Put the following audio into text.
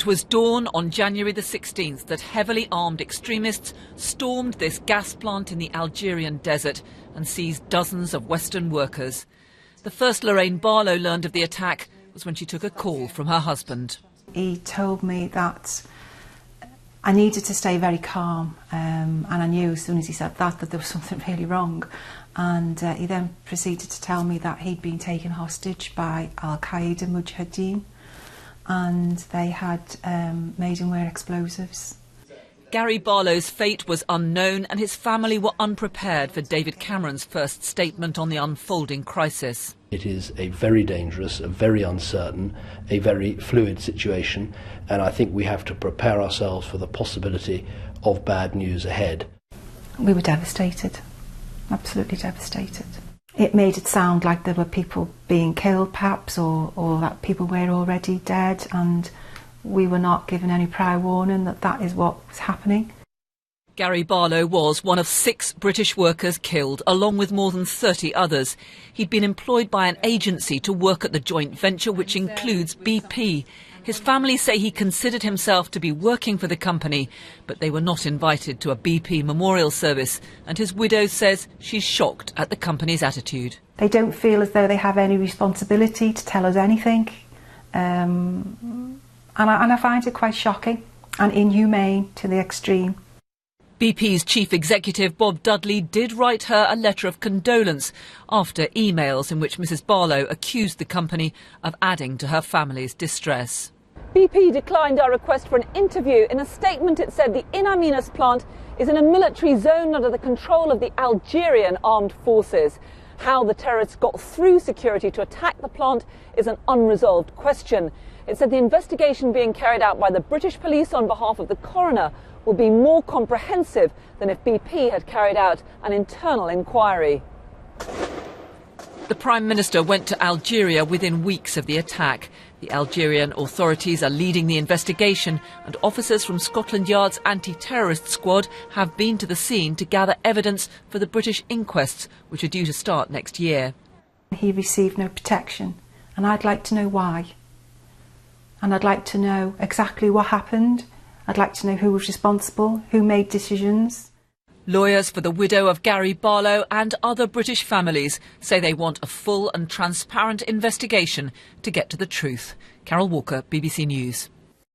was dawn on January the 16th that heavily armed extremists stormed this gas plant in the Algerian desert and seized dozens of Western workers. The first Lorraine Barlow learned of the attack was when she took a call from her husband. He told me that I needed to stay very calm, and I knew as soon as he said that there was something really wrong. And he then proceeded to tell me that he'd been taken hostage by Al-Qaeda Mujahideen, and they had made him wear explosives. Gary Barlow's fate was unknown, and his family were unprepared for David Cameron's first statement on the unfolding crisis. It is a very dangerous, a very uncertain, a very fluid situation, and I think we have to prepare ourselves for the possibility of bad news ahead. We were devastated, absolutely devastated. It made it sound like there were people being killed perhaps, or that people were already dead, and we were not given any prior warning that that is what was happening. Gary Barlow was one of 6 British workers killed, along with more than 30 others. He'd been employed by an agency to work at the joint venture, which includes BP. His family say he considered himself to be working for the company, but they were not invited to a BP memorial service, and his widow says she's shocked at the company's attitude. They don't feel as though they have any responsibility to tell us anything, and I find it quite shocking and inhumane to the extreme. BP's chief executive, Bob Dudley, did write her a letter of condolence after emails in which Mrs Barlow accused the company of adding to her family's distress. BP declined our request for an interview. In a statement it said the In Amenas plant is in a military zone under the control of the Algerian armed forces. How the terrorists got through security to attack the plant is an unresolved question. It said the investigation being carried out by the British police on behalf of the coroner will be more comprehensive than if BP had carried out an internal inquiry. The Prime Minister went to Algeria within weeks of the attack. The Algerian authorities are leading the investigation, and officers from Scotland Yard's anti-terrorist squad have been to the scene to gather evidence for the British inquests, which are due to start next year. He received no protection, and I'd like to know why. And I'd like to know exactly what happened. I'd like to know who was responsible, who made decisions. Lawyers for the widow of Gary Barlow and other British families say they want a full and transparent investigation to get to the truth. Carol Walker, BBC News.